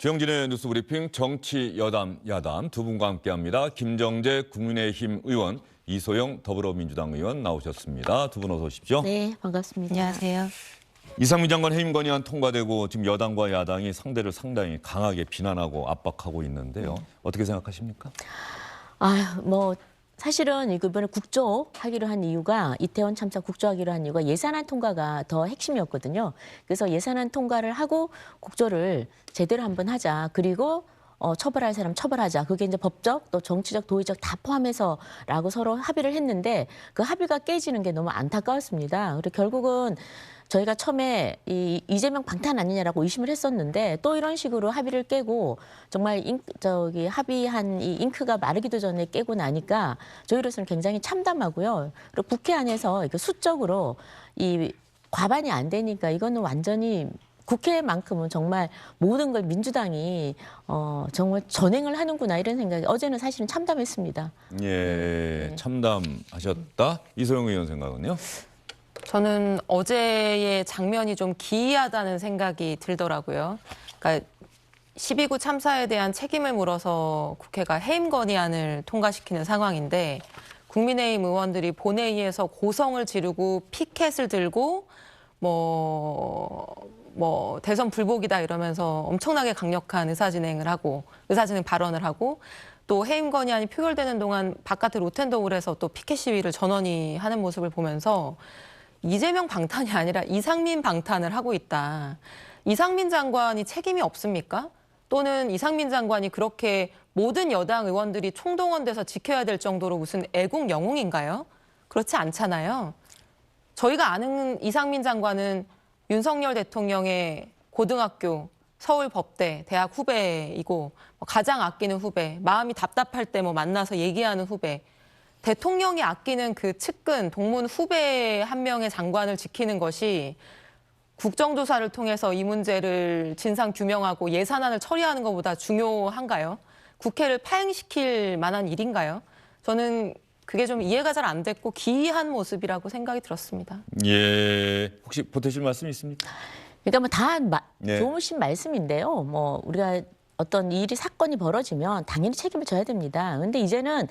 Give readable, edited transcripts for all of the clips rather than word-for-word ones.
주영진의 뉴스브리핑 정치 여담 야담 두 분과 함께합니다. 김정재 국민의힘 의원, 이소영 더불어민주당 의원 나오셨습니다. 두 분 어서 오십시오. 네, 반갑습니다. 안녕하세요. 이상민 장관 해임 건의안 통과되고 지금 여당과 야당이 상대를 상당히 강하게 비난하고 압박하고 있는데요. 어떻게 생각하십니까? 사실은 이번에 국조하기로 한 이유가 이태원 참사 국조하기로 한 이유가 예산안 통과가 더 핵심이었거든요. 그래서 예산안 통과를 하고 국조를 제대로 한번 하자. 그리고 처벌할 사람 처벌하자. 그게 이제 법적 또 정치적 도의적 다 포함해서라고 서로 합의를 했는데 그 합의가 깨지는 게 너무 안타까웠습니다. 그리고 결국은 저희가 처음에 이재명 방탄 아니냐라고 의심을 했었는데 또 이런 식으로 합의를 깨고 정말 합의한 이 잉크가 마르기도 전에 깨고 나니까 저희로서는 굉장히 참담하고요. 그리고 국회 안에서 수적으로 이 과반이 안 되니까 이거는 완전히 국회만큼은 정말 모든 걸 민주당이 정말 전횡을 하는구나 이런 생각이 어제는 사실은 참담했습니다. 예, 참담하셨다. 이소영 의원 생각은요? 저는 어제의 장면이 좀 기이하다는 생각이 들더라고요. 그러니까 12구 참사에 대한 책임을 물어서 국회가 해임 건의안을 통과시키는 상황인데 국민의힘 의원들이 본회의에서 고성을 지르고 피켓을 들고 대선 불복이다 이러면서 엄청나게 강력한 의사진행 발언을 하고 또 해임 건의안이 표결되는 동안 바깥에 로텐더홀에서 또 피켓 시위를 전원이 하는 모습을 보면서 이재명 방탄이 아니라 이상민 방탄을 하고 있다. 이상민 장관이 책임이 없습니까? 또는 이상민 장관이 그렇게 모든 여당 의원들이 총동원돼서 지켜야 될 정도로 무슨 애국 영웅인가요? 그렇지 않잖아요. 저희가 아는 이상민 장관은 윤석열 대통령의 고등학교, 서울법대, 대학 후배이고 가장 아끼는 후배, 마음이 답답할 때 만나서 얘기하는 후배, 대통령이 아끼는 그 측근, 동문 후배 한 명의 장관을 지키는 것이 국정조사를 통해서 이 문제를 진상 규명하고 예산안을 처리하는 것보다 중요한가요? 국회를 파행시킬 만한 일인가요? 저는 그게 좀 이해가 잘 안 됐고 기이한 모습이라고 생각이 들었습니다. 예, 혹시 보태실 말씀 있습니까? 그러니까 네. 좋으신 말씀인데요. 우리가 어떤 일이 사건이 벌어지면 당연히 책임을 져야 됩니다. 근데 이제는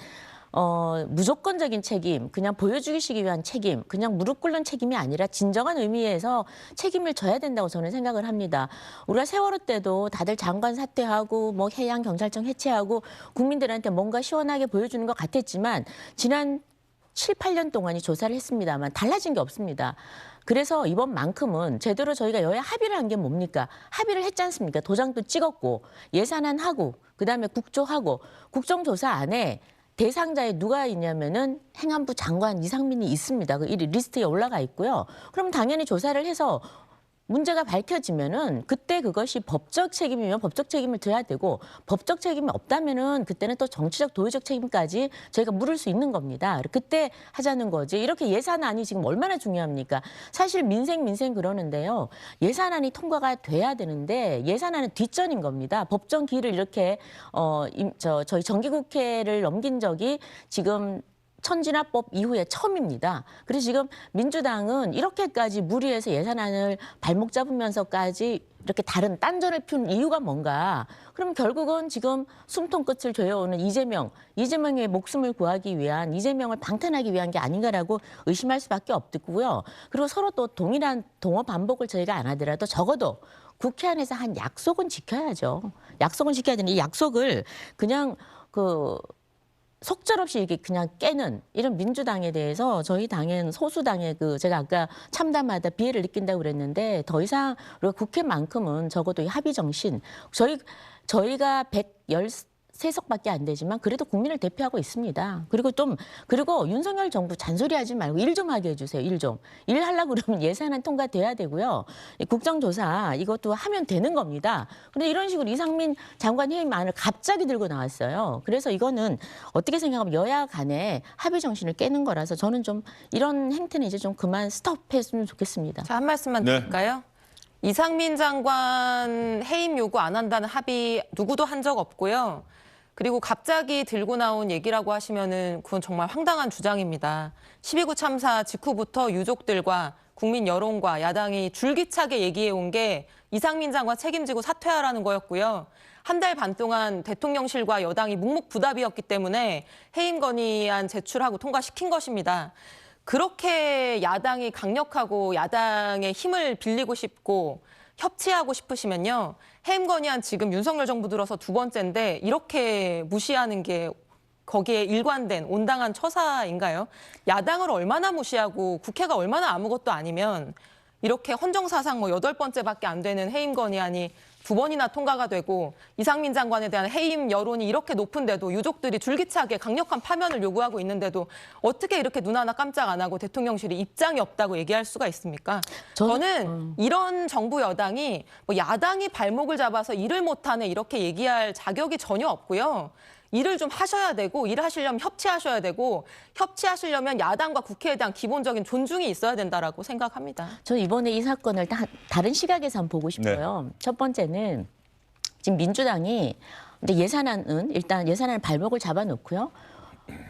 무조건적인 책임, 그냥 보여주기 위한 책임, 그냥 무릎 꿇는 책임이 아니라 진정한 의미에서 책임을 져야 된다고 저는 생각을 합니다. 우리가 세월호 때도 다들 장관 사퇴하고 해양 경찰청 해체하고 국민들한테 뭔가 시원하게 보여주는 것 같았지만 지난 7, 8년 동안이 조사를 했습니다만 달라진 게 없습니다. 그래서 이번만큼은 제대로 저희가 여야 합의를 한 게 뭡니까? 합의를 했지 않습니까? 도장도 찍었고 예산안 하고 그다음에 국조하고 국정조사 안에 대상자에 누가 있냐면은 행안부 장관 이상민이 있습니다. 그 리스트에 올라가 있고요. 그럼 당연히 조사를 해서 문제가 밝혀지면은 그때 그것이 법적 책임이면 법적 책임을 져야 되고 법적 책임이 없다면은 그때는 또 정치적 도의적 책임까지 저희가 물을 수 있는 겁니다. 그때 하자는 거지. 이렇게 예산안이 지금 얼마나 중요합니까? 사실 민생 그러는데요. 예산안이 통과가 돼야 되는데 예산안은 뒷전인 겁니다. 법정 기일을 이렇게 저희 정기국회를 넘긴 적이 지금 천진화법 이후에 처음입니다. 그래서 지금 민주당은 이렇게까지 무리해서 예산안을 발목 잡으면서까지 이렇게 다른 딴전을 피우는 이유가 뭔가? 그럼 결국은 지금 숨통 끝을 조여오는 이재명의 목숨을 구하기 위한 이재명을 방탄하기 위한 게 아닌가라고 의심할 수밖에 없고요. 그리고 서로 또 동일한 동어 반복을 저희가 안 하더라도 적어도 국회 안에서 한 약속은 지켜야죠. 약속은 지켜야 되는 이 약속을 그냥 속절없이 이게 그냥 깨는 이런 민주당에 대해서 저희 당은 소수당의 제가 아까 참담하다 비애를 느낀다고 그랬는데 더 이상 우리가 국회만큼은 적어도 이 합의 정신 저희가 113석밖에 안 되지만 그래도 국민을 대표하고 있습니다. 그리고 윤석열 정부 잔소리하지 말고 일 좀 하게 해주세요. 일 하려고 그러면 예산안 통과돼야 되고요. 국정조사 이것도 하면 되는 겁니다. 그런데 이런 식으로 이상민 장관 해임안을 갑자기 들고 나왔어요. 그래서 이거는 어떻게 생각하면 여야 간에 합의 정신을 깨는 거라서 저는 좀 이런 행태는 이제 좀 그만 스톱했으면 좋겠습니다. 자, 한 말씀만 드릴까요? 이상민 장관 해임 요구 안 한다는 합의 누구도 한 적 없고요. 그리고 갑자기 들고 나온 얘기라고 하시면은 그건 정말 황당한 주장입니다. 12구 참사 직후부터 유족들과 국민 여론과 야당이 줄기차게 얘기해온 게 이상민 장관 책임지고 사퇴하라는 거였고요. 한 달 반 동안 대통령실과 여당이 묵묵부답이었기 때문에 해임 건의안 제출하고 통과시킨 것입니다. 그렇게 야당이 강력하고 야당의 힘을 빌리고 싶고 협치하고 싶으시면요. 해임 건의안 지금 윤석열 정부 들어서 두 번째인데 이렇게 무시하는 게 거기에 일관된 온당한 처사인가요? 야당을 얼마나 무시하고 국회가 얼마나 아무것도 아니면 이렇게 헌정사상 8번째밖에 안 되는 해임 건의안이 2번이나 통과가 되고 이상민 장관에 대한 해임 여론이 이렇게 높은데도 유족들이 줄기차게 강력한 파면을 요구하고 있는데도 어떻게 이렇게 눈 하나 깜짝 안 하고 대통령실이 입장이 없다고 얘기할 수가 있습니까? 저는 이런 정부 여당이 야당이 발목을 잡아서 일을 못하네 이렇게 얘기할 자격이 전혀 없고요. 일을 좀 하셔야 되고 일을 하시려면 협치하셔야 되고 협치하시려면 야당과 국회에 대한 기본적인 존중이 있어야 된다라고 생각합니다. 저는 이번에 이 사건을 다른 시각에서 한번 보고 싶어요. 네. 첫 번째는 지금 민주당이 근데 예산안은 일단 예산안을 발목을 잡아놓고요.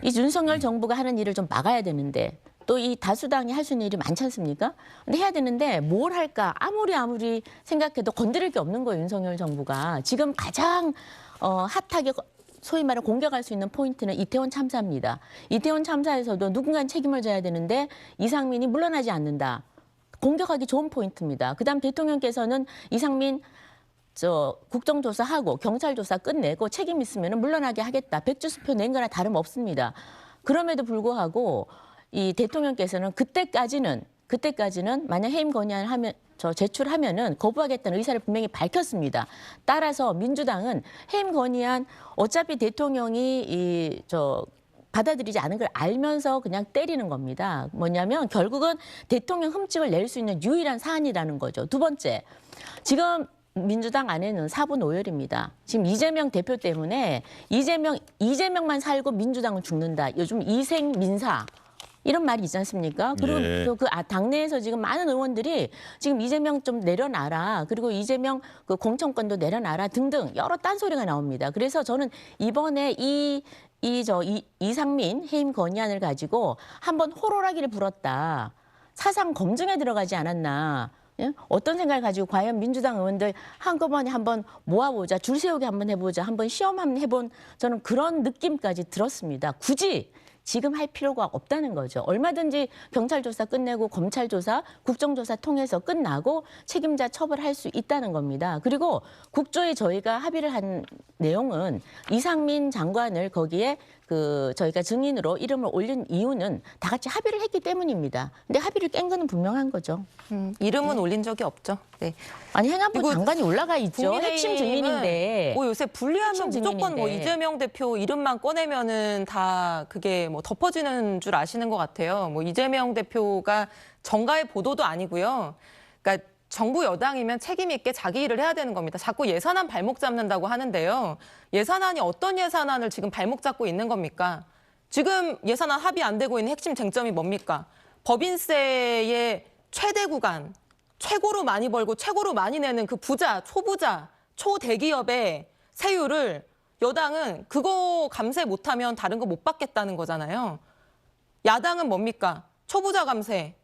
이 윤석열 정부가 하는 일을 좀 막아야 되는데 또 이 다수당이 할 수 있는 일이 많지 않습니까? 근데 해야 되는데 뭘 할까 아무리 생각해도 건드릴 게 없는 거예요. 윤석열 정부가 지금 가장 핫하게 소위 말해 공격할 수 있는 포인트는 이태원 참사입니다. 이태원 참사에서도 누군가는 책임을 져야 되는데 이상민이 물러나지 않는다. 공격하기 좋은 포인트입니다. 그다음 대통령께서는 이상민 국정조사하고 경찰조사 끝내고 책임 있으면 물러나게 하겠다. 백주수표 낸 거나 다름없습니다. 그럼에도 불구하고 이 대통령께서는 그때까지는 만약 해임 건의안을 하면 제출하면은 거부하겠다는 의사를 분명히 밝혔습니다. 따라서 민주당은 해임 건의안 어차피 대통령이 받아들이지 않은 걸 알면서 그냥 때리는 겁니다. 뭐냐면 결국은 대통령 흠집을 낼 수 있는 유일한 사안이라는 거죠. 두 번째, 지금 민주당 안에는 사분 오열입니다. 지금 이재명 대표 때문에 이재명만 살고 민주당은 죽는다. 요즘 이생민사. 이런 말이 있지 않습니까? 그리고 예. 또 당내에서 지금 많은 의원들이 지금 이재명 좀 내려놔라. 그리고 이재명 그 공천권도 내려놔라 등등 여러 딴소리가 나옵니다. 그래서 저는 이번에 이상민 해임 건의안을 가지고 한번 호로라기를 불었다. 사상 검증에 들어가지 않았나. 예? 어떤 생각을 가지고 과연 민주당 의원들 한꺼번에 한번 모아보자. 줄 세우기 한번 해보자. 한번 시험 한번 해본 저는 그런 느낌까지 들었습니다. 굳이 지금 할 필요가 없다는 거죠. 얼마든지 경찰 조사 끝내고 검찰 조사, 국정조사 통해서 끝나고 책임자 처벌할 수 있다는 겁니다. 그리고 국조에 저희가 합의를 한 내용은 이상민 장관을 거기에 저희가 증인으로 이름을 올린 이유는 다 같이 합의를 했기 때문입니다. 근데 합의를 깬 거는 분명한 거죠. 이름은 올린 적이 없죠. 네. 아니 행안부 그리고 장관이 올라가 있죠. 핵심 증인인데. 요새 분리하면 핵심 무조건 증인인데. 이재명 대표 이름만 꺼내면은 다 그게 덮어지는 줄 아시는 것 같아요. 이재명 대표가 정가의 보도도 아니고요. 그러니까 정부 여당이면 책임 있게 자기 일을 해야 되는 겁니다. 자꾸 예산안 발목 잡는다고 하는데요. 예산안이 어떤 예산안을 지금 발목 잡고 있는 겁니까? 지금 예산안 합의 안 되고 있는 핵심 쟁점이 뭡니까? 법인세의 최대 구간, 최고로 많이 벌고 최고로 많이 내는 그 부자, 초부자, 초대기업의 세율을 여당은 그거 감세 못하면 다른 거 못 받겠다는 거잖아요. 야당은 뭡니까? 초부자 감세,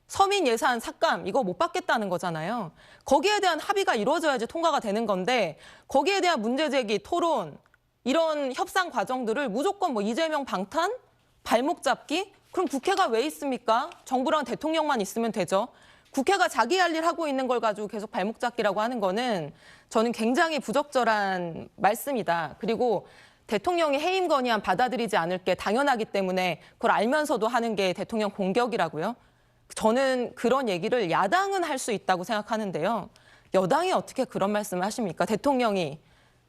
서민 예산 삭감 이거 못 받겠다는 거잖아요. 거기에 대한 합의가 이루어져야지 통과가 되는 건데 거기에 대한 문제 제기, 토론 이런 협상 과정들을 무조건 이재명 방탄, 발목 잡기? 그럼 국회가 왜 있습니까? 정부랑 대통령만 있으면 되죠. 국회가 자기 할 일 하고 있는 걸 가지고 계속 발목 잡기라고 하는 거는 저는 굉장히 부적절한 말씀이다. 그리고 대통령이 해임 건의안 받아들이지 않을 게 당연하기 때문에 그걸 알면서도 하는 게 대통령 공격이라고요. 저는 그런 얘기를 야당은 할 수 있다고 생각하는데요. 여당이 어떻게 그런 말씀을 하십니까? 대통령이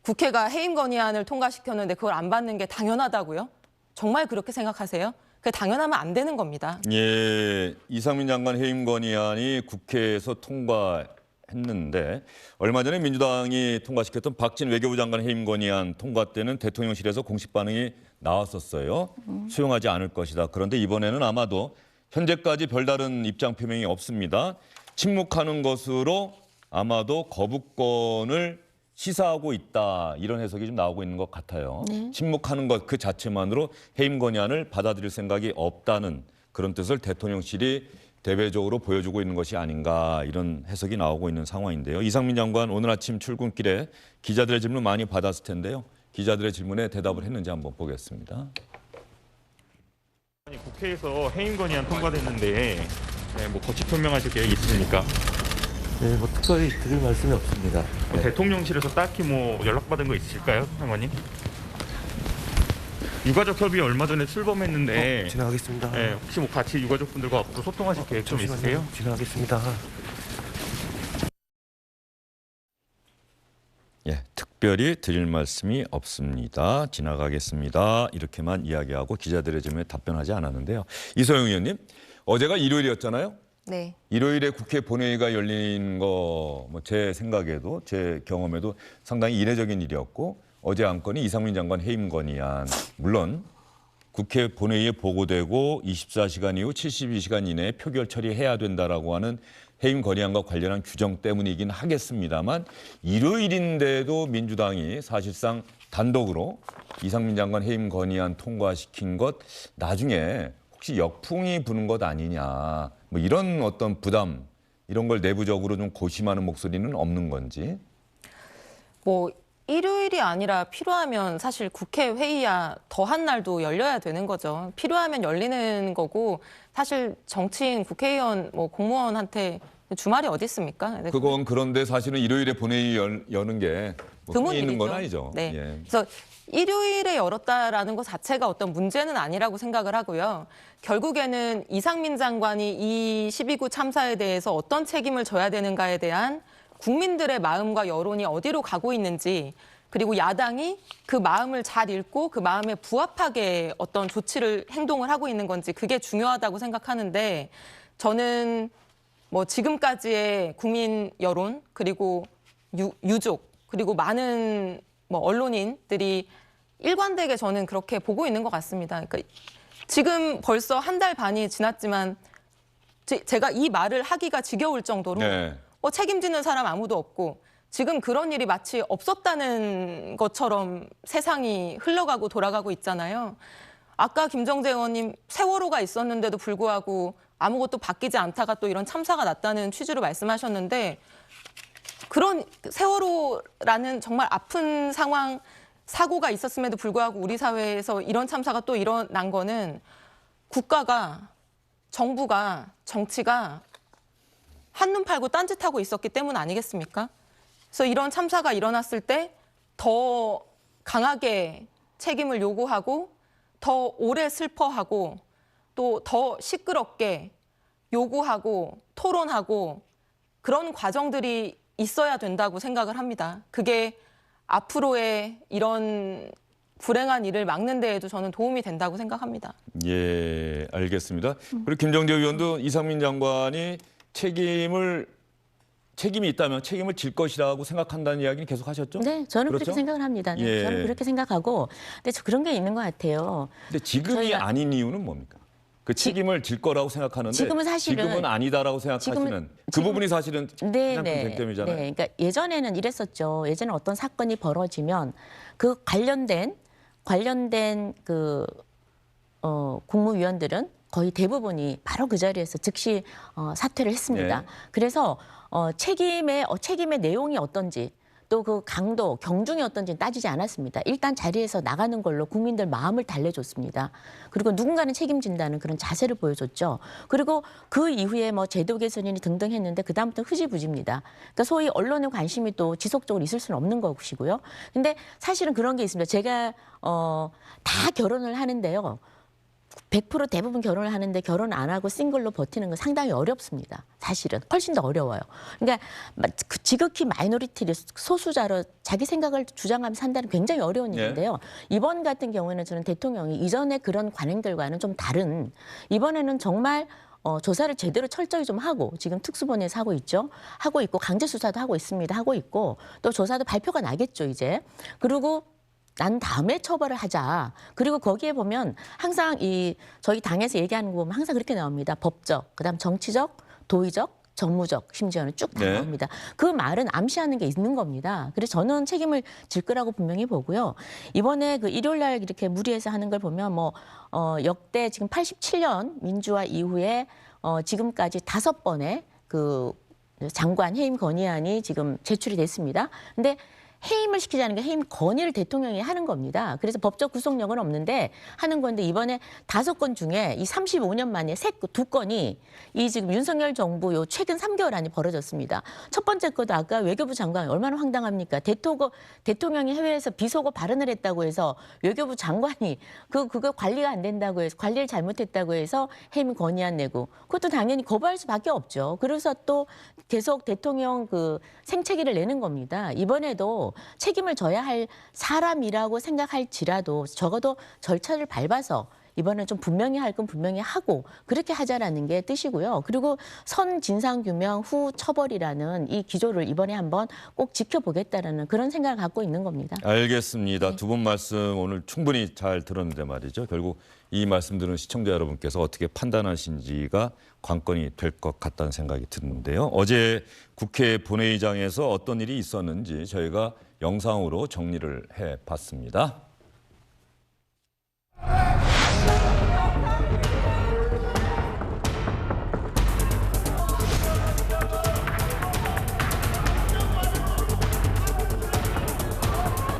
국회가 해임 건의안을 통과시켰는데 그걸 안 받는 게 당연하다고요? 정말 그렇게 생각하세요? 그게 당연하면 안 되는 겁니다. 예, 이상민 장관 해임 건의안이 국회에서 통과했는데 얼마 전에 민주당이 통과시켰던 박진 외교부 장관 해임 건의안 통과 때는 대통령실에서 공식 반응이 나왔었어요. 수용하지 않을 것이다. 그런데 이번에는 아마도 현재까지 별다른 입장 표명이 없습니다. 침묵하는 것으로 아마도 거부권을 시사하고 있다. 이런 해석이 좀 나오고 있는 것 같아요. 네. 침묵하는 것 그 자체만으로 해임 건의안을 받아들일 생각이 없다는 그런 뜻을 대통령실이 대외적으로 보여주고 있는 것이 아닌가 이런 해석이 나오고 있는 상황인데요. 이상민 장관 오늘 아침 출근길에 기자들의 질문 많이 받았을 텐데요. 기자들의 질문에 대답을 했는지 한번 보겠습니다. 아니, 국회에서 해임 건의안 통과됐는데 뭐 거취 표명하실 계획 있으십니까? 네, 뭐 특별히 드릴 말씀이 없습니다. 네. 대통령실에서 딱히 뭐 연락받은 거 있으실까요, 장관님? 유가족 협의 얼마 전에 출범했는데 지나가겠습니다. 혹시 뭐 같이 유가족분들과 앞으로 소통하실 계획 좀 있으세요? 지나가겠습니다. 예, 특별히 드릴 말씀이 없습니다. 지나가겠습니다. 이렇게만 이야기하고 기자들의 질문에 답변하지 않았는데요. 이소영 의원님, 어제가 일요일이었잖아요. 네. 일요일에 국회 본회의가 열린 거 뭐 제 생각에도 제 경험에도 상당히 이례적인 일이었고 어제 안건이 이상민 장관 해임 건의안. 물론 국회 본회의에 보고되고 24시간 이후 72시간 이내에 표결 처리해야 된다라고 하는 해임 건의안과 관련한 규정 때문이긴 하겠습니다만 일요일인데도 민주당이 사실상 단독으로 이상민 장관 해임 건의안 통과시킨 것 나중에 혹시 역풍이 부는 것 아니냐 뭐 이런 어떤 부담 이런 걸 내부적으로 좀 고심하는 목소리는 없는 건지. 뭐 일요일이 아니라 필요하면 사실 국회 회의야 더한 날도 열려야 되는 거죠. 필요하면 열리는 거고 사실 정치인, 국회의원, 뭐 공무원한테 주말이 어디 있습니까? 그건 그런데 사실은 일요일에 본회의 여는 게 드문 흔히 있는 건 일이죠. 아니죠. 네. 예. 그래서 일요일에 열었다라는 것 자체가 어떤 문제는 아니라고 생각을 하고요. 결국에는 이상민 장관이 이 12구 참사에 대해서 어떤 책임을 져야 되는가에 대한 국민들의 마음과 여론이 어디로 가고 있는지 그리고 야당이 그 마음을 잘 읽고 그 마음에 부합하게 어떤 조치를 행동을 하고 있는 건지 그게 중요하다고 생각하는데 저는 뭐 지금까지의 국민 여론 그리고 유족 그리고 많은 뭐 언론인들이 일관되게 저는 그렇게 보고 있는 것 같습니다. 그러니까 지금 벌써 한 달 반이 지났지만 제가 이 말을 하기가 지겨울 정도로 네. 책임지는 사람 아무도 없고 지금 그런 일이 마치 없었다는 것처럼 세상이 흘러가고 돌아가고 있잖아요. 아까 김정재 의원님 세월호가 있었는데도 불구하고 아무것도 바뀌지 않다가 또 이런 참사가 났다는 취지로 말씀하셨는데 그런 세월호라는 정말 아픈 상황, 사고가 있었음에도 불구하고 우리 사회에서 이런 참사가 또 일어난 거는 국가가, 정부가, 정치가 한눈 팔고 딴짓하고 있었기 때문 아니겠습니까? 그래서 이런 참사가 일어났을 때 더 강하게 책임을 요구하고 더 오래 슬퍼하고 또 더 시끄럽게 요구하고 토론하고 그런 과정들이 있어야 된다고 생각을 합니다. 그게 앞으로의 이런 불행한 일을 막는 데에도 저는 도움이 된다고 생각합니다. 예, 알겠습니다. 그리고 김정재 의원도 이상민 장관이 책임이 있다면 책임을 질 것이라고 생각한다는 이야기는 계속 하셨죠? 네, 저는 그렇죠? 그렇게 생각을 합니다. 네, 예. 저는 그렇게 생각하고, 근데 그런 게 있는 것 같아요. 근데 지금이 저희가- 아닌 이유는 뭡니까? 그 책임을 질 거라고 생각하는데 지금은 사실은- 지금은 아니다라고 생각하시는 그 부분이 사실은 네, 가장 큰 쟁점이잖아요. 네, 그러니까 예전에는 이랬었죠. 예전에 어떤 사건이 벌어지면 그 관련된 그 국무위원들은 거의 대부분이 바로 그 자리에서 즉시 사퇴를 했습니다. 네. 그래서 책임의 내용이 어떤지 또 그 강도, 경중이 어떤지 따지지 않았습니다. 일단 자리에서 나가는 걸로 국민들 마음을 달래줬습니다. 그리고 누군가는 책임진다는 그런 자세를 보여줬죠. 그리고 그 이후에 뭐 제도 개선이니 등등 했는데 그다음부터 흐지부지입니다. 그러니까 소위 언론의 관심이 또 지속적으로 있을 수는 없는 것이고요. 근데 사실은 그런 게 있습니다. 제가 다 결혼을 하는데요. 100% 대부분 결혼을 하는데 결혼 안 하고 싱글로 버티는 건 상당히 어렵습니다. 사실은 훨씬 더 어려워요. 그러니까 지극히 마이너리티 소수자로 자기 생각을 주장하면서 산다는 굉장히 어려운 네. 일인데요. 이번 같은 경우에는 저는 대통령이 이전에 그런 관행들과는 좀 다른 이번에는 정말 조사를 제대로 철저히 좀 하고 지금 특수본에서 하고 있죠. 하고 있고 강제 수사도 하고 있습니다. 하고 있고 또 조사도 발표가 나겠죠 이제. 그리고 난 다음에 처벌을 하자. 그리고 거기에 보면 항상 저희 당에서 얘기하는 거 보면 항상 그렇게 나옵니다. 법적, 그다음 정치적, 도의적, 정무적 심지어는 쭉 다 네. 나옵니다. 그 말은 암시하는 게 있는 겁니다. 그래서 저는 책임을 질 거라고 분명히 보고요. 이번에 그 일요일 날 이렇게 무리해서 하는 걸 보면 역대 지금 87년 민주화 이후에 지금까지 5번의 그 장관 해임 건의안이 지금 제출이 됐습니다. 근데 해임을 시키자는 게 해임 건의를 대통령이 하는 겁니다. 그래서 법적 구속력은 없는데 하는 건데 이번에 5건 중에 이 35년 만에 2건이 이 지금 윤석열 정부 요 최근 3개월 안에 벌어졌습니다. 첫 번째 것도 아까 외교부 장관 얼마나 황당합니까? 대통령이 해외에서 비속어 발언을 했다고 해서 외교부 장관이 그거 관리가 안 된다고 해서 관리를 잘못했다고 해서 해임 건의안 내고 그것도 당연히 거부할 수밖에 없죠. 그래서 또 계속 대통령 그 생채기를 내는 겁니다. 이번에도 책임을 져야 할 사람이라고 생각할지라도 적어도 절차를 밟아서 이번에 좀 분명히 할 건 분명히 하고 그렇게 하자라는 게 뜻이고요. 그리고 선 진상규명 후 처벌이라는 이 기조를 이번에 한번 꼭 지켜보겠다라는 그런 생각을 갖고 있는 겁니다. 알겠습니다. 네. 두 분 말씀 오늘 충분히 잘 들었는데 말이죠. 결국 이 말씀들은 시청자 여러분께서 어떻게 판단하신지가 관건이 될 것 같다는 생각이 드는데요. 어제 국회 본회의장에서 어떤 일이 있었는지 저희가 영상으로 정리를 해봤습니다.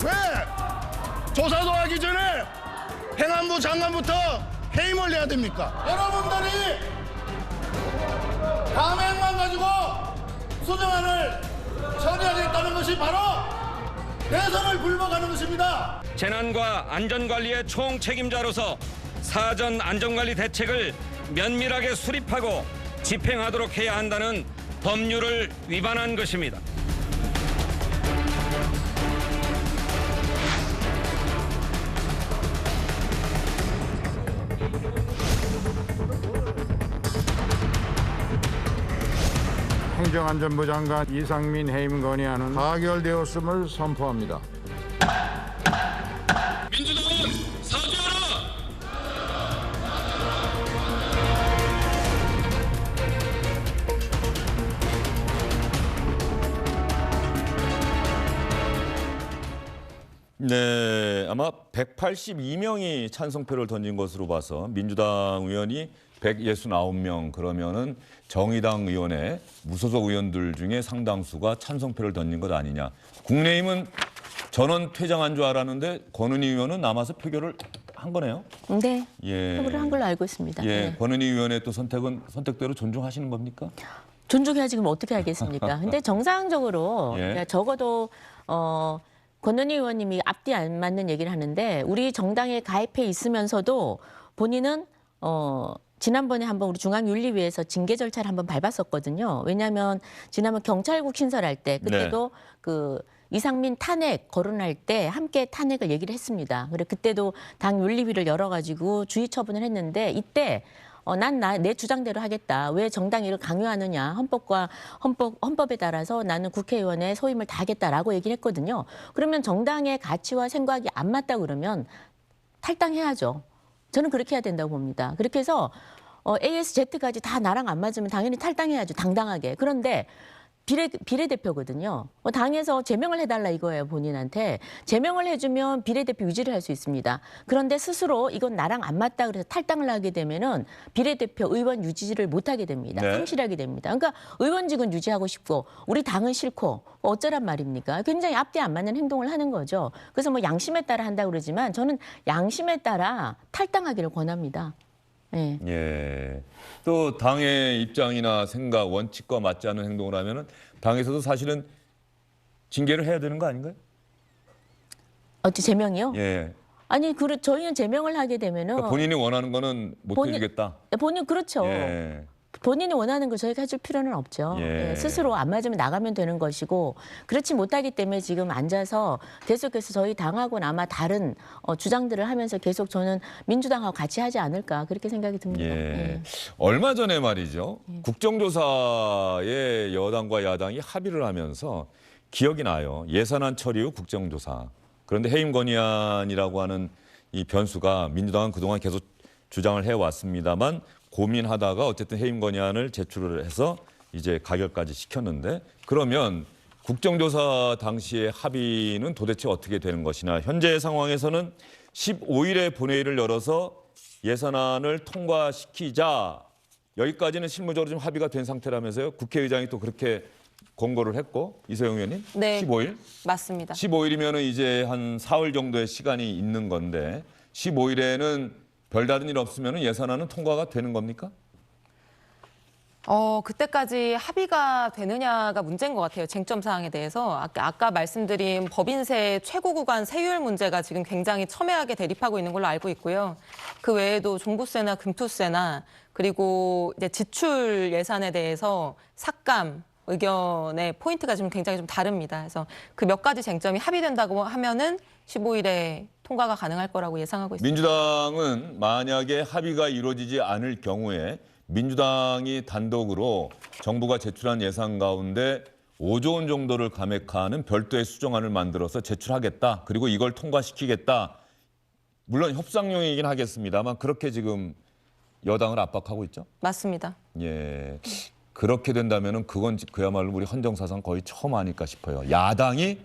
왜 조사도 하기 전에 행안부 장관부터 해임을 내야 됩니까? 여러분들이 감행만 가지고 수정안을 처리하겠다는 것이 바로 대선을 굴복하는 것입니다. 재난과 안전관리의 총책임자로서 사전 안전관리 대책을 면밀하게 수립하고 집행하도록 해야 한다는 법률을 위반한 것입니다. 행정안전부 장관 이상민 해임 건의안은 가결되었음을 선포합니다. 민주당은 사죄하라! 네, 아마 182명이 찬성표를 던진 것으로 봐서 민주당 의원이 169명 그러면은 정의당 의원의 무소속 의원들 중에 상당수가 찬성표를 던진 것 아니냐. 국민의힘은 전원 퇴장한 줄 알았는데 권은희 의원은 남아서 표결을 한 거네요. 네, 예. 표결을 한 걸로 알고 있습니다. 예, 네. 권은희 의원의 또 선택대로 존중하시는 겁니까? 존중해야 지금 어떻게 하겠습니까? 근데 정상적으로 예. 적어도 권은희 의원님이 앞뒤 안 맞는 얘기를 하는데 우리 정당에 가입해 있으면서도 본인은 지난번에 한번 우리 중앙윤리위에서 징계 절차를 한번 밟았었거든요. 왜냐하면 지난번 경찰국 신설할 때 그때도 그 이상민 탄핵 거론할 때 함께 탄핵을 얘기를 했습니다. 그래 그때도 당 윤리위를 열어가지고 주의 처분을 했는데 이때 난 내 주장대로 하겠다. 왜 정당 일을 강요하느냐. 헌법에 따라서 나는 국회의원의 소임을 다하겠다라고 얘기를 했거든요. 그러면 정당의 가치와 생각이 안 맞다 그러면 탈당해야죠. 저는 그렇게 해야 된다고 봅니다. 그렇게 해서 ASZ까지 다 나랑 안 맞으면 당연히 탈당해야죠. 당당하게. 그런데 비례대표거든요. 당에서 제명을 해달라 이거예요, 본인한테. 제명을 해주면 비례대표 유지를 할 수 있습니다. 그런데 스스로 이건 나랑 안 맞다 그래서 탈당을 하게 되면은 비례대표 의원 유지를 못하게 됩니다. 네. 상실하게 됩니다. 그러니까 의원직은 유지하고 싶고 우리 당은 싫고 어쩌란 말입니까? 굉장히 앞뒤 안 맞는 행동을 하는 거죠. 그래서 뭐 양심에 따라 한다고 그러지만 저는 양심에 따라 탈당하기를 권합니다. 네. 예. 또 당의 입장이나 생각, 원칙과 맞지 않는 행동을 하면은 당에서도 사실은 징계를 해야 되는 거 아닌가요? 어찌 제명이요? 예. 아니, 저희는 제명을 하게 되면은 그러니까 본인이 원하는 거는 못 본인- 해주겠다. 본인 그렇죠. 예. 본인이 원하는 걸 저희가 해줄 필요는 없죠. 예. 예, 스스로 안 맞으면 나가면 되는 것이고 그렇지 못하기 때문에 지금 앉아서 계속해서 저희 당하고는 아마 다른 주장들을 하면서 계속 저는 민주당하고 같이 하지 않을까 그렇게 생각이 듭니다. 예. 예. 얼마 전에 말이죠. 국정조사에 여당과 야당이 합의를 하면서 기억이 나요. 예산안 처리 후 국정조사. 그런데 해임 건의안이라고 하는 이 변수가 민주당은 그동안 계속 주장을 해왔습니다만 고민하다가 어쨌든 해임 건의안을 제출을 해서 이제 가결까지 시켰는데 그러면 국정조사 당시의 합의는 도대체 어떻게 되는 것이냐. 현재 상황에서는 15일에 본회의를 열어서 예산안을 통과시키자. 여기까지는 실무적으로 좀 합의가 된 상태라면서요. 국회의장이 또 그렇게 권고를 했고 이세영 의원님 네. 15일? 맞습니다. 15일이면 이제 한 4월 정도의 시간이 있는 건데 15일에는 별다른 일 없으면 예산안은 통과가 되는 겁니까? 그때까지 합의가 되느냐가 문제인 것 같아요. 쟁점 사항에 대해서. 아까 말씀드린 법인세 최고 구간 세율 문제가 지금 굉장히 첨예하게 대립하고 있는 걸로 알고 있고요. 그 외에도 종부세나 금투세나 그리고 이제 지출 예산에 대해서 삭감 의견의 포인트가 지금 굉장히 좀 다릅니다. 그래서 그 몇 가지 쟁점이 합의된다고 하면은 15일에 통과가 가능할 거라고 예상하고 있습니다. 민주당은 만약에 합의가 이루어지지 않을 경우에 민주당이 단독으로 정부가 제출한 예산 가운데 5조 원 정도를 감액하는 별도의 수정안을 만들어서 제출하겠다. 그리고 이걸 통과시키겠다. 물론 협상용이긴 하겠습니다만 그렇게 지금 여당을 압박하고 있죠. 맞습니다. 예, 그렇게 된다면은 그건 그야말로 우리 헌정사상 거의 처음 아닐까 싶어요. 야당이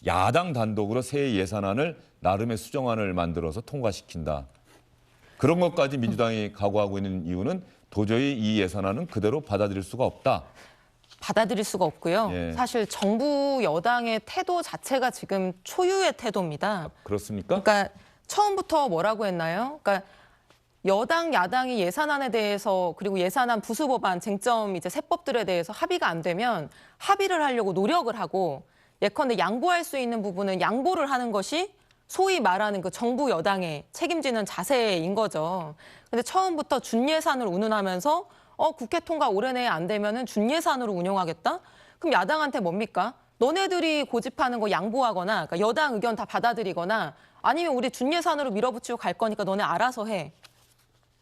야당 단독으로 새 예산안을 나름의 수정안을 만들어서 통과시킨다. 그런 것까지 민주당이 각오하고 있는 이유는 도저히 이 예산안은 그대로 받아들일 수가 없다. 받아들일 수가 없고요. 예. 사실 정부 여당의 태도 자체가 지금 초유의 태도입니다. 그렇습니까? 그러니까 처음부터 뭐라고 했나요? 그러니까 여당, 야당이 예산안에 대해서 그리고 예산안 부수 법안 쟁점 이제 세법들에 대해서 합의가 안 되면 합의를 하려고 노력을 하고 예컨대 양보할 수 있는 부분은 양보를 하는 것이 소위 말하는 그 정부 여당의 책임지는 자세인 거죠. 근데 처음부터 준예산을 운운하면서 국회 통과 올해 내에 안 되면은 준예산으로 운용하겠다? 그럼 야당한테 뭡니까? 너네들이 고집하는 거 양보하거나 그러니까 여당 의견 다 받아들이거나 아니면 우리 준예산으로 밀어붙이고 갈 거니까 너네 알아서 해.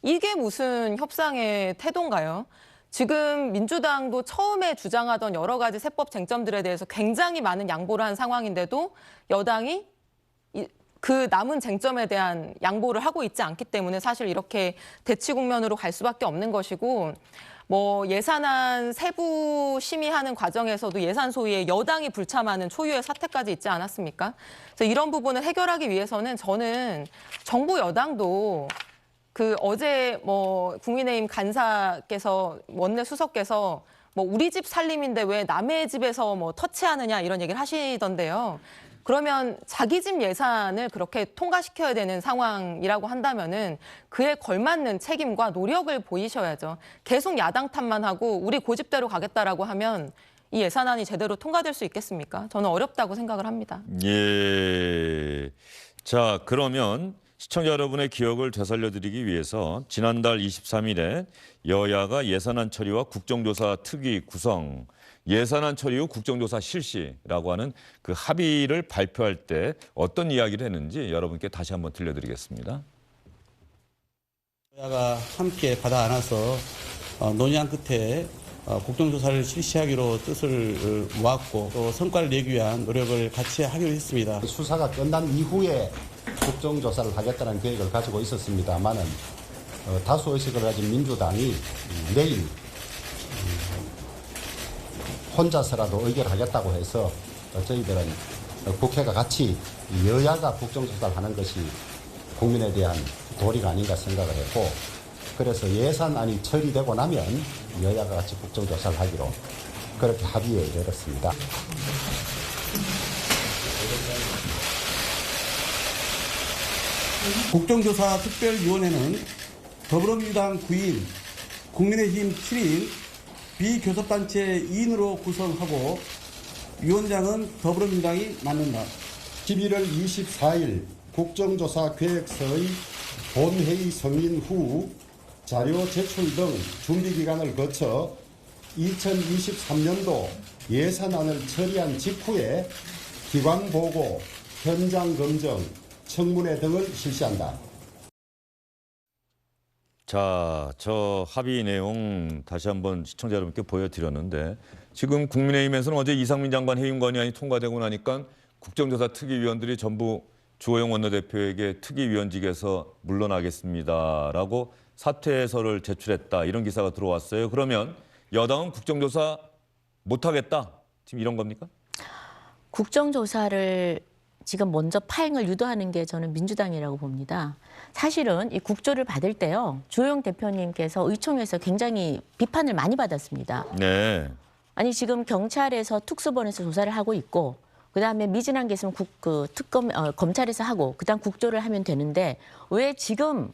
이게 무슨 협상의 태도인가요? 지금 민주당도 처음에 주장하던 여러 가지 세법 쟁점들에 대해서 굉장히 많은 양보를 한 상황인데도 여당이 그 남은 쟁점에 대한 양보를 하고 있지 않기 때문에 사실 이렇게 대치 국면으로 갈 수밖에 없는 것이고 뭐 예산안 세부 심의하는 과정에서도 예산 소위에 여당이 불참하는 초유의 사태까지 있지 않았습니까? 그래서 이런 부분을 해결하기 위해서는 저는 정부 여당도 그 어제 뭐 국민의힘 간사께서 원내 수석께서 뭐 우리 집 살림인데 왜 남의 집에서 뭐 터치하느냐 이런 얘기를 하시던데요. 그러면 자기 집 예산을 그렇게 통과시켜야 되는 상황이라고 한다면은 그에 걸맞는 책임과 노력을 보이셔야죠. 계속 야당 탓만 하고 우리 고집대로 가겠다라고 하면 이 예산안이 제대로 통과될 수 있겠습니까? 저는 어렵다고 생각을 합니다. 예. 자, 그러면 시청자 여러분의 기억을 되살려드리기 위해서 지난달 23일에 여야가 예산안 처리와 국정조사 특위 구성, 예산안 처리 후 국정조사 실시라고 하는 그 합의를 발표할 때 어떤 이야기를 했는지 여러분께 다시 한번 들려드리겠습니다. 여야가 함께 받아 안아서 논의한 끝에 국정조사를 실시하기로 뜻을 모았고 또 성과를 내기 위한 노력을 같이 하기로 했습니다. 수사가 끝난 이후에 국정조사를 하겠다는 계획을 가지고 있었습니다만은 다수 의식을 가진 민주당이 내일 혼자서라도 의결하겠다고 해서 저희들은 국회가 같이 여야가 국정조사를 하는 것이 국민에 대한 도리가 아닌가 생각을 했고 그래서 예산안이 처리되고 나면 여야가 같이 국정조사를 하기로 그렇게 합의에 이르렀습니다. 국정조사 특별위원회는 더불어민주당 9인, 국민의힘 7인, 비교섭단체 2인으로 구성하고 위원장은 더불어민주당이 맡는다. 11월 24일 국정조사 계획서의 본회의 승인 후 자료 제출 등 준비기간을 거쳐 2023년도 예산안을 처리한 직후에 기관 보고, 현장 검증, 청문회 등을 실시한다. 자, 저 합의 내용 다시 한번 시청자 여러분께 보여드렸는데 지금 국민의힘에서는 어제 이상민 장관 해임 건의안이 통과되고 나니까 국정조사 특위위원들이 전부 주호영 원내대표에게 특위위원직에서 물러나겠습니다라고 사퇴서를 제출했다 이런 기사가 들어왔어요. 그러면 여당은 국정조사 못하겠다. 지금 이런 겁니까? 국정조사를 지금 먼저 파행을 유도하는 게 저는 민주당이라고 봅니다. 사실은 이 국조를 받을 때요. 주호영 대표님께서 의총에서 굉장히 비판을 많이 받았습니다. 네. 아니 지금 경찰에서 특수본에서 조사를 하고 있고 그다음에 미진한 게 있으면 검찰에서 하고 그다음 국조를 하면 되는데 왜 지금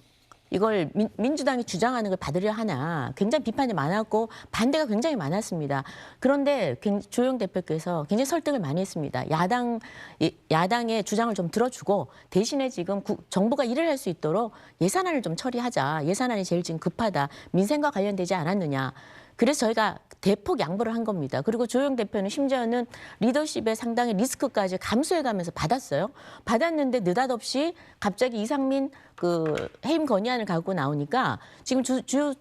이걸 민주당이 주장하는 걸 받으려 하나 굉장히 비판이 많았고 반대가 굉장히 많았습니다. 그런데 주호영 대표께서 굉장히 설득을 많이 했습니다. 야당의 주장을 좀 들어주고 대신에 지금 정부가 일을 할 수 있도록 예산안을 좀 처리하자. 예산안이 제일 지금 급하다. 민생과 관련되지 않았느냐. 그래서 저희가 대폭 양보를 한 겁니다. 그리고 주호영 대표는 심지어는 리더십에 상당히 리스크까지 감수해가면서 받았어요. 받았는데 느닷없이 갑자기 이상민 그 해임 건의안을 갖고 나오니까 지금 주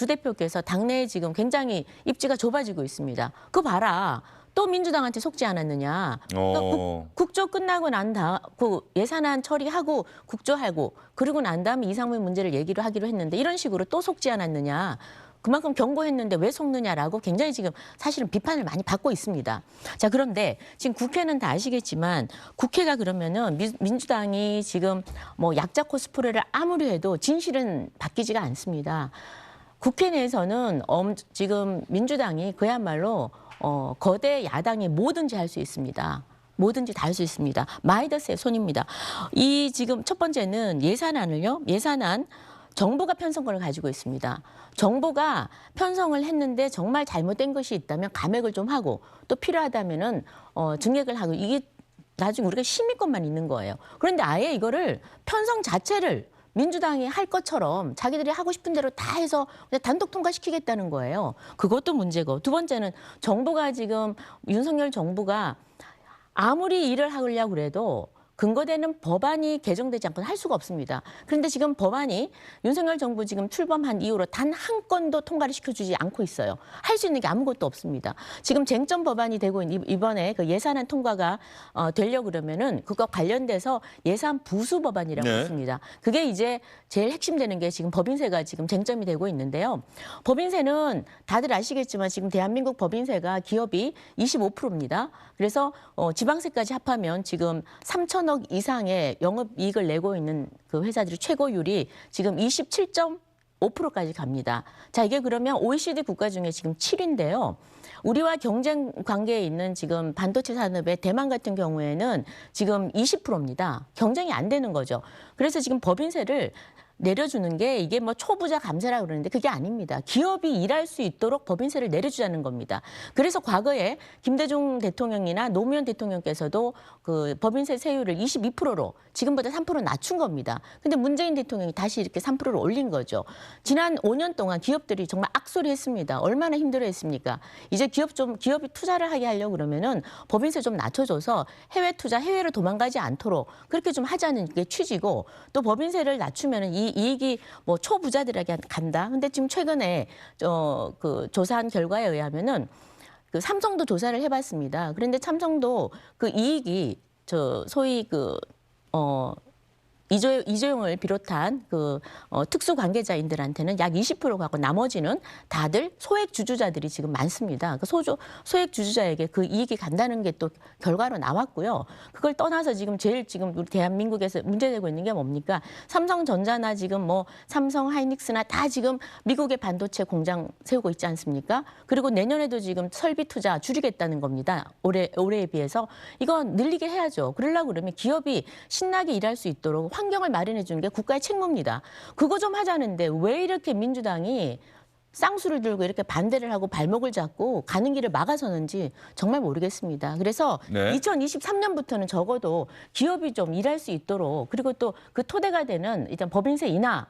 대표께서 당내에 지금 굉장히 입지가 좁아지고 있습니다. 그거 봐라. 또 민주당한테 속지 않았느냐. 그러니까 국조 끝나고 난 다음 그 예산안 처리하고 국조하고 그러고 난 다음에 이상민 문제를 얘기를 하기로 했는데 이런 식으로 또 속지 않았느냐. 그만큼 경고했는데 왜 속느냐라고 굉장히 지금 사실은 비판을 많이 받고 있습니다. 자, 그런데 지금 국회는 다 아시겠지만 국회가 그러면은 민주당이 지금 뭐 약자 코스프레를 아무리 해도 진실은 바뀌지가 않습니다. 국회 내에서는 지금 민주당이 그야말로 거대 야당이 뭐든지 할 수 있습니다. 뭐든지 다 할 수 있습니다. 마이더스의 손입니다. 이 지금 첫 번째는 예산안 정부가 편성권을 가지고 있습니다. 정부가 편성을 했는데 정말 잘못된 것이 있다면 감액을 좀 하고 또 필요하다면은 증액을 하고 이게 나중에 우리가 심의권만 있는 거예요. 그런데 아예 이거를 편성 자체를 민주당이 할 것처럼 자기들이 하고 싶은 대로 다 해서 그냥 단독 통과시키겠다는 거예요. 그것도 문제고 두 번째는 정부가 지금 윤석열 정부가 아무리 일을 하려고 그래도 근거되는 법안이 개정되지 않고는 할 수가 없습니다. 그런데 지금 법안이 윤석열 정부 지금 출범한 이후로 단 한 건도 통과를 시켜주지 않고 있어요. 할 수 있는 게 아무것도 없습니다. 지금 쟁점 법안이 되고 이번에 그 예산안 통과가 되려고 그러면은 그거 관련돼서 예산 부수 법안이라고 있습니다. 그게 이제 제일 핵심되는 게 지금 법인세가 지금 쟁점이 되고 있는데요. 법인세는 다들 아시겠지만 지금 대한민국 법인세가 기업이 25%입니다. 그래서 지방세까지 합하면 지금 3천억 이상의 영업이익을 내고 있는 그 회사들이 최고율이 지금 27.5%까지 갑니다. 자, 이게 그러면 OECD 국가 중에 지금 7위인데요. 우리와 경쟁 관계에 있는 지금 반도체 산업의 대만 같은 경우에는 지금 20%입니다. 경쟁이 안 되는 거죠. 그래서 지금 법인세를 내려주는 게 이게 뭐 초부자 감세라고 그러는데 그게 아닙니다. 기업이 일할 수 있도록 법인세를 내려주자는 겁니다. 그래서 과거에 김대중 대통령이나 노무현 대통령께서도 그 법인세 세율을 22%로 지금보다 3% 낮춘 겁니다. 근데 문재인 대통령이 다시 이렇게 3%를 올린 거죠. 지난 5년 동안 기업들이 정말 악소리 했습니다. 얼마나 힘들어했습니까? 이제 기업이 투자를 하게 하려고 그러면은 법인세 좀 낮춰줘서 해외 투자, 해외로 도망가지 않도록 그렇게 좀 하자는 게 취지고 또 법인세를 낮추면은 이 이익이 뭐 초부자들에게 간다. 근데 지금 최근에 그 조사한 결과에 의하면은 그 삼성도 조사를 해봤습니다. 그런데 삼성도 그 이익이 소위 이재용을 비롯한 그 특수 관계자인들한테는 약 20% 가고 나머지는 다들 소액 주주자들이 지금 많습니다. 그 소액 주주자에게 그 이익이 간다는 게 또 결과로 나왔고요. 그걸 떠나서 지금 우리 대한민국에서 문제되고 있는 게 뭡니까? 삼성전자나 지금 뭐 삼성 하이닉스나 다 지금 미국의 반도체 공장 세우고 있지 않습니까? 그리고 내년에도 지금 설비 투자 줄이겠다는 겁니다. 올해에 비해서 이거 늘리게 해야죠. 그러려고 그러면 기업이 신나게 일할 수 있도록 환경을 마련해 주는 게 국가의 책무입니다. 그거 좀 하자는데 왜 이렇게 민주당이 쌍수를 들고 이렇게 반대를 하고 발목을 잡고 가는 길을 막아서는지 정말 모르겠습니다. 그래서 2023년부터는 적어도 기업이 좀 일할 수 있도록 그리고 또 그 토대가 되는 일단 법인세 인하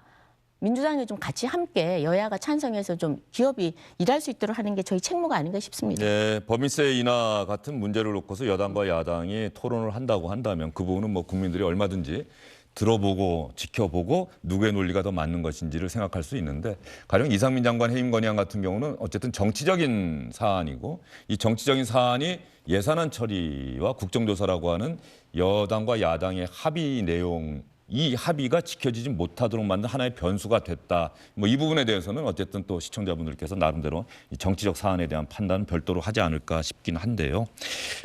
민주당이 좀 같이 함께 여야가 찬성해서 좀 기업이 일할 수 있도록 하는 게 저희 책무가 아닌가 싶습니다. 네, 법인세 인하 같은 문제를 놓고서 여당과 야당이 토론을 한다고 한다면 그 부분은 뭐 국민들이 얼마든지 들어보고 지켜보고 누구의 논리가 더 맞는 것인지를 생각할 수 있는데 가령 이상민 장관 해임 건의안 같은 경우는 어쨌든 정치적인 사안이고 이 정치적인 사안이 예산안 처리와 국정조사라고 하는 여당과 야당의 합의 내용에 이 합의가 지켜지지 못하도록 만든 하나의 변수가 됐다. 뭐 이 부분에 대해서는 어쨌든 또 시청자분들께서 나름대로 이 정치적 사안에 대한 판단은 별도로 하지 않을까 싶긴 한데요.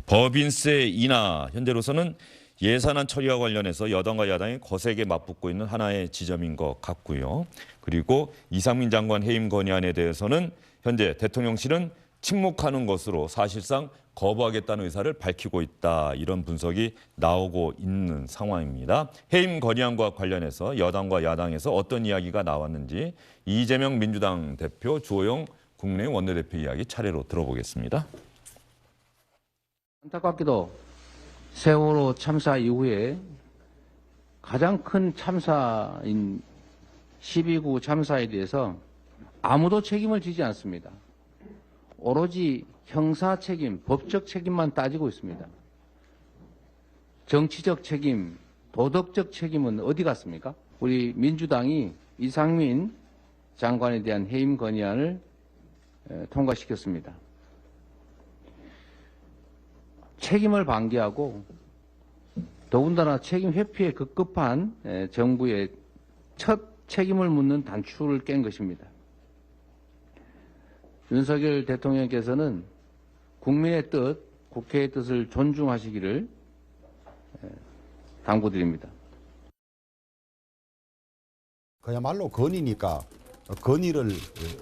법인세 인하 현재로서는 예산안 처리와 관련해서 여당과 야당이 거세게 맞붙고 있는 하나의 지점인 것 같고요. 그리고 이상민 장관 해임 건의안에 대해서는 현재 대통령실은 침묵하는 것으로 사실상 거부하겠다는 의사를 밝히고 있다. 이런 분석이 나오고 있는 상황입니다. 해임 건의안과 관련해서 여당과 야당에서 어떤 이야기가 나왔는지 이재명 민주당 대표, 주호영 국민의힘 원내대표 이야기 차례로 들어보겠습니다. 안타깝게도 세월호 참사 이후에 가장 큰 참사인 12구 참사에 대해서 아무도 책임을 지지 않습니다. 오로지 형사 책임, 법적 책임만 따지고 있습니다. 정치적 책임, 도덕적 책임은 어디 갔습니까? 우리 민주당이 이상민 장관에 대한 해임 건의안을 통과시켰습니다. 책임을 방기하고 더군다나 책임 회피에 급급한 정부의 첫 책임을 묻는 단추를 깬 것입니다. 윤석열 대통령께서는 국민의 뜻, 국회의 뜻을 존중하시기를 당부드립니다. 그야말로 건의니까 건의를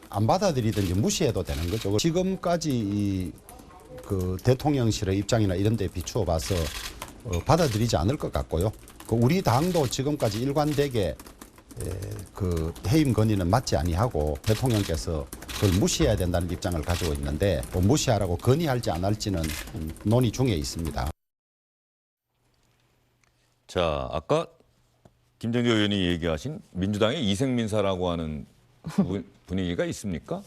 안 받아들이든지 무시해도 되는 거죠. 지금까지 그 대통령실의 입장이나 이런 데 비추어 봐서 받아들이지 않을 것 같고요. 우리 당도 지금까지 일관되게 그 해임 건의는 맞지 아니하고 대통령께서 그걸 무시해야 된다는 입장을 가지고 있는데 무시하라고 건의할지 안 할지는 논의 중에 있습니다. 자, 아까 김정재 의원이 얘기하신 민주당의 이생민사라고 하는 분위기가 있습니까?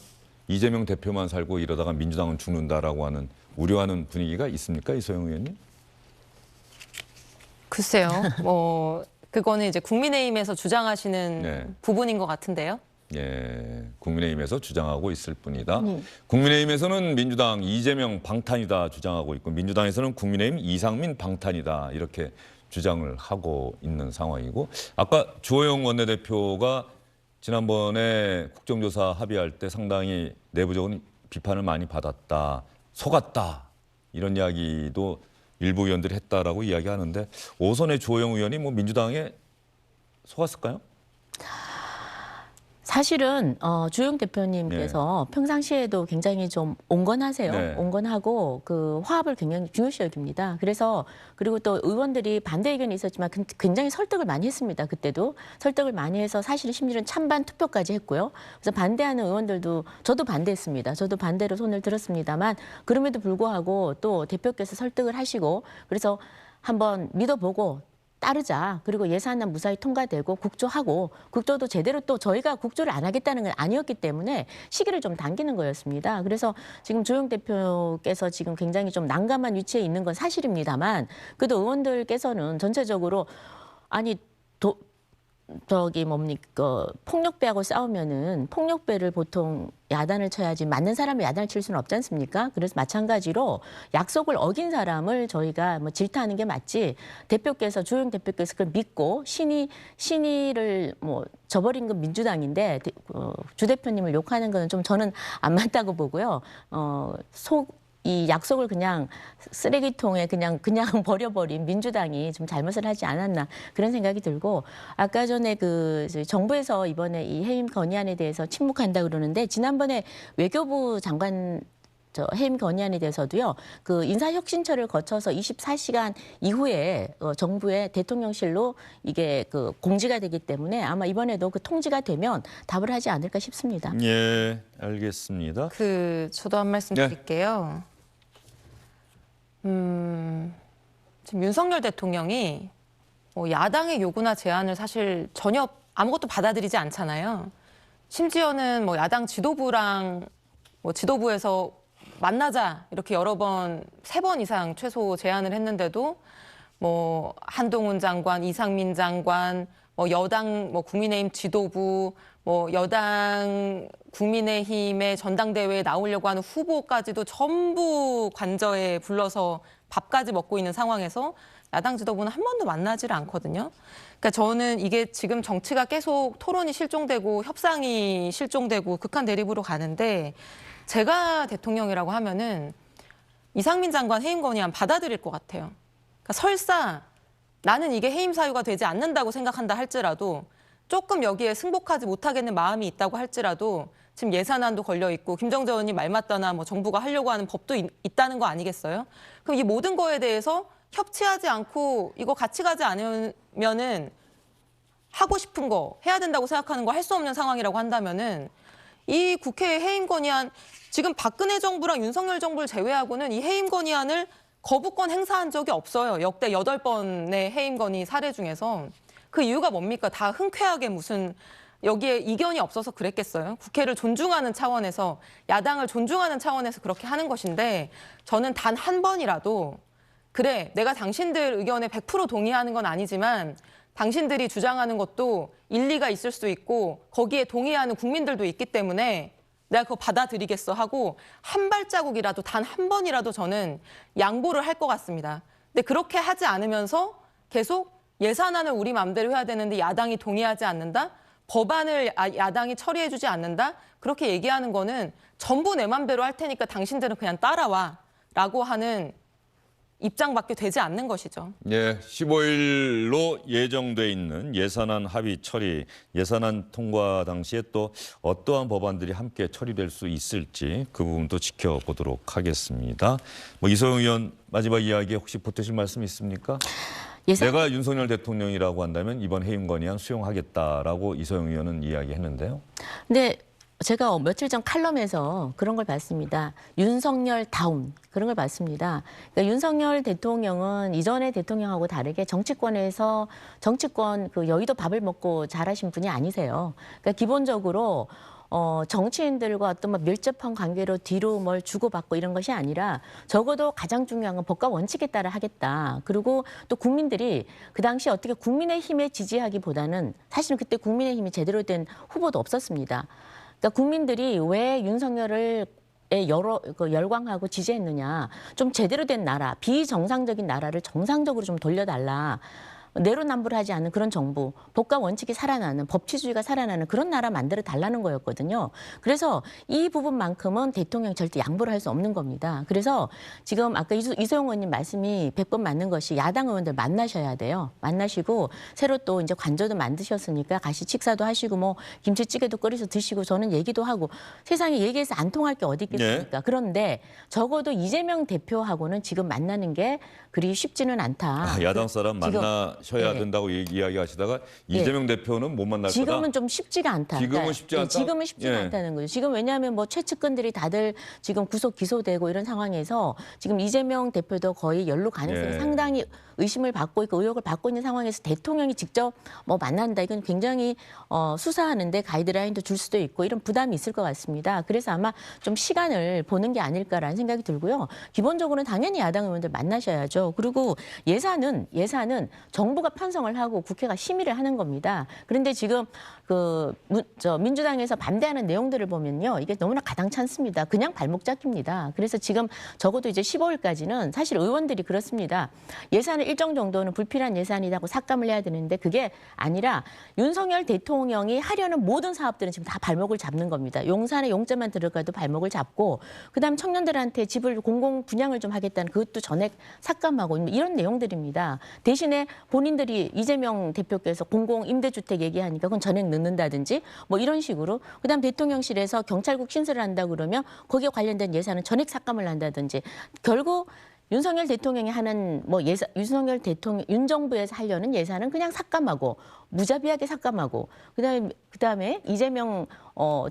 이재명 대표만 살고 이러다가 민주당은 죽는다라고 하는 우려하는 분위기가 있습니까? 이소영 의원님? 글쎄요. 그거는 이제 국민의힘에서 주장하시는 네. 부분인 것 같은데요. 예, 국민의힘에서 주장하고 있을 뿐이다. 국민의힘에서는 민주당 이재명 방탄이다 주장하고 있고 민주당에서는 국민의힘 이상민 방탄이다 이렇게 주장을 하고 있는 상황이고 아까 주호영 원내대표가 지난번에 국정조사 합의할 때 상당히 내부적인 비판을 많이 받았다, 속았다 이런 이야기도 일부 의원들이 했다라고 이야기하는데 오선의 주호영 의원이 뭐 민주당에 속았을까요? 사실은 주호영 대표님께서 평상시에도 굉장히 좀 온건하세요. 네. 온건하고 그 화합을 굉장히 중요시 여깁니다. 그래서 그리고 또 의원들이 반대 의견이 있었지만 굉장히 설득을 많이 했습니다. 그때도 설득을 많이 해서 사실은 심지어는 찬반 투표까지 했고요. 그래서 반대하는 의원들도 저도 반대했습니다. 저도 반대로 손을 들었습니다만 그럼에도 불구하고 또 대표께서 설득을 하시고 그래서 한번 믿어보고 따르자. 그리고 예산안 무사히 통과되고 국조하고 국조도 제대로 또 저희가 국조를 안 하겠다는 건 아니었기 때문에 시기를 좀 당기는 거였습니다. 그래서 지금 주호영 대표께서 지금 굉장히 좀 난감한 위치에 있는 건 사실입니다만 그래도 의원들께서는 전체적으로 아니 폭력배하고 싸우면은 폭력배를 보통 야단을 쳐야지 맞는 사람이 야단을 칠 수는 없지 않습니까? 그래서 마찬가지로 약속을 어긴 사람을 저희가 뭐 질타하는 게 맞지 대표께서 주호영 대표께서 그걸 믿고 신의를 뭐 저버린 건 민주당인데 주 대표님을 욕하는 거는 좀 저는 안 맞다고 보고요. 이 약속을 그냥 쓰레기통에 그냥 버려버린 민주당이 좀 잘못을 하지 않았나 그런 생각이 들고 아까 전에 그 정부에서 이번에 이 해임 건의안에 대해서 침묵한다 그러는데 지난번에 외교부 장관 해임 건의안에 대해서도요. 그 인사혁신처를 거쳐서 24시간 이후에 정부의 대통령실로 이게 그 공지가 되기 때문에 아마 이번에도 그 통지가 되면 답을 하지 않을까 싶습니다. 예, 알겠습니다. 저도 한 말씀 드릴게요. 지금 윤석열 대통령이 야당의 요구나 제안을 사실 전혀 아무것도 받아들이지 않잖아요. 심지어는 야당 지도부랑 지도부에서 만나자 이렇게 여러 번, 3번 이상 최소 제안을 했는데도 한동훈 장관, 이상민 장관, 여당 국민의힘 지도부, 여당 국민의힘의 전당대회에 나오려고 하는 후보까지도 전부 관저에 불러서 밥까지 먹고 있는 상황에서 야당 지도부는 한 번도 만나지를 않거든요. 그러니까 저는 이게 지금 정치가 계속 토론이 실종되고 협상이 실종되고 극한 대립으로 가는데 제가 대통령이라고 하면은 이상민 장관 해임 건의안 받아들일 것 같아요. 그러니까 설사 나는 이게 해임 사유가 되지 않는다고 생각한다 할지라도 조금 여기에 승복하지 못하겠는 마음이 있다고 할지라도 지금 예산안도 걸려 있고 김정재 의원이 말 맞다나 뭐 정부가 하려고 하는 법도 있다는 거 아니겠어요? 그럼 이 모든 거에 대해서 협치하지 않고 이거 같이 가지 않으면은 하고 싶은 거 해야 된다고 생각하는 거 할 수 없는 상황이라고 한다면은 이 국회 해임 건의안 지금 박근혜 정부랑 윤석열 정부를 제외하고는 이 해임 건의안을 거부권 행사한 적이 없어요. 역대 8번의 해임 건의 사례 중에서. 그 이유가 뭡니까? 다 흔쾌하게 무슨 여기에 이견이 없어서 그랬겠어요? 국회를 존중하는 차원에서 야당을 존중하는 차원에서 그렇게 하는 것인데 저는 단 한 번이라도 그래 내가 당신들 의견에 100% 동의하는 건 아니지만 당신들이 주장하는 것도 일리가 있을 수 있고 거기에 동의하는 국민들도 있기 때문에 내가 그거 받아들이겠어 하고 한 발자국이라도 단 한 번이라도 저는 양보를 할 것 같습니다. 근데 그렇게 하지 않으면서 계속 예산안을 우리 마음대로 해야 되는데 야당이 동의하지 않는다? 법안을 야당이 처리해주지 않는다? 그렇게 얘기하는 거는 전부 내 맘대로 할 테니까 당신들은 그냥 따라와 라고 하는 입장밖에 되지 않는 것이죠. 예, 15일로 예정돼 있는 예산안 합의 처리, 예산안 통과 당시에 또 어떠한 법안들이 함께 처리될 수 있을지 그 부분도 지켜보도록 하겠습니다. 뭐 이소영 의원 마지막 이야기에 혹시 보태실 말씀 있습니까? 내가 윤석열 대통령이라고 한다면 이번 해임 건의안 수용하겠다라고 이소영 의원은 이야기했는데요. 근데 제가 며칠 전 칼럼에서 그런 걸 봤습니다. 윤석열 다운 그런 걸 봤습니다. 그러니까 윤석열 대통령은 이전의 대통령하고 다르게 정치권에서 정치권 그 여의도 밥을 먹고 자라신 분이 아니세요. 그러니까 기본적으로 정치인들과 어떤 뭐 밀접한 관계로 뒤로 뭘 주고받고 이런 것이 아니라 적어도 가장 중요한 건 법과 원칙에 따라 하겠다. 그리고 또 국민들이 그 당시 어떻게 국민의힘에 지지하기보다는 사실은 그때 국민의힘이 제대로 된 후보도 없었습니다. 그러니까 국민들이 왜 윤석열을 열광하고 지지했느냐. 좀 제대로 된 나라, 비정상적인 나라를 정상적으로 좀 돌려달라. 내로남불하지 않는 그런 정부, 법과 원칙이 살아나는, 법치주의가 살아나는 그런 나라 만들어 달라는 거였거든요. 그래서 이 부분만큼은 대통령이 절대 양보를 할 수 없는 겁니다. 그래서 지금 아까 이소영 의원님 말씀이 100번 맞는 것이 야당 의원들 만나셔야 돼요. 만나시고 새로 또 이제 관저도 만드셨으니까 같이 식사도 하시고 뭐 김치찌개도 끓여서 드시고 저는 얘기도 하고 세상에 얘기해서 안 통할 게 어디 있겠습니까? 그런데 적어도 이재명 대표하고는 지금 만나는 게 그리 쉽지는 않다. 야당 사람 만나셔야 된다고 이야기하시다가 이재명 대표는 못 만날 거다. 지금은 좀 쉽지가 않다. 지금은 쉽지 않다? 지금은 쉽지가 않다는 거죠. 지금 왜냐하면 뭐 최측근들이 다들 지금 구속 기소되고 이런 상황에서 지금 이재명 대표도 거의 연루 가능성이 상당히 의심을 받고 있고 의혹을 받고 있는 상황에서 대통령이 직접 뭐 만난다. 이건 굉장히 수사하는데 가이드라인도 줄 수도 있고 이런 부담이 있을 것 같습니다. 그래서 아마 좀 시간을 보는 게 아닐까라는 생각이 들고요. 기본적으로는 당연히 야당 의원들 만나셔야죠. 그리고 예산은 정부가 편성을 하고 국회가 심의를 하는 겁니다. 그런데 지금 민주당에서 반대하는 내용들을 보면요. 이게 너무나 가당찮습니다. 그냥 발목 잡기입니다. 그래서 지금 적어도 이제 15일까지는 사실 의원들이 그렇습니다. 예산을 일정 정도는 불필요한 예산이라고 삭감을 해야 되는데 그게 아니라 윤석열 대통령이 하려는 모든 사업들은 지금 다 발목을 잡는 겁니다. 용산에 용자만 들어가도 발목을 잡고 그다음 청년들한테 집을 공공 분양을 좀 하겠다는 그것도 전액 삭감하고 이런 내용들입니다. 대신에 본인들이 이재명 대표께서 공공 임대주택 얘기하니까 그건 전액 넣는다든지 뭐 이런 식으로 그다음 대통령실에서 경찰국 신설을 한다 그러면 거기에 관련된 예산은 전액 삭감을 한다든지 결국 윤석열 대통령이 하는 윤 정부에서 하려는 예산은 그냥 삭감하고 무자비하게 삭감하고 그다음에 이재명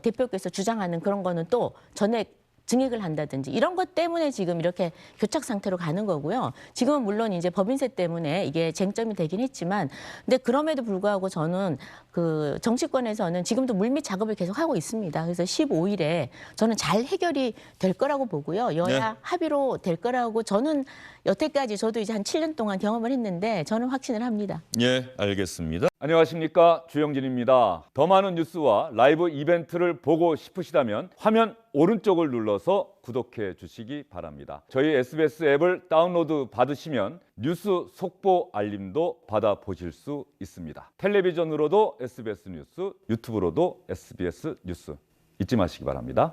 대표께서 주장하는 그런 거는 또 전액 증액을 한다든지 이런 것 때문에 지금 이렇게 교착 상태로 가는 거고요. 지금은 물론 이제 법인세 때문에 이게 쟁점이 되긴 했지만 근데 그럼에도 불구하고 저는 그 정치권에서는 지금도 물밑 작업을 계속 하고 있습니다. 그래서 15일에 저는 잘 해결이 될 거라고 보고요. 여야 합의로 될 거라고 저는 여태까지 저도 이제 한 7년 동안 경험을 했는데 저는 확신을 합니다. 예, 알겠습니다. 안녕하십니까, 주영진입니다. 더 많은 뉴스와 라이브 이벤트를 보고 싶으시다면 화면 오른쪽을 눌러서 구독해 주시기 바랍니다. 저희 SBS 앱을 다운로드 받으시면 뉴스 속보 알림도 받아보실 수 있습니다. 텔레비전으로도 SBS 뉴스, 유튜브로도 SBS 뉴스 잊지 마시기 바랍니다.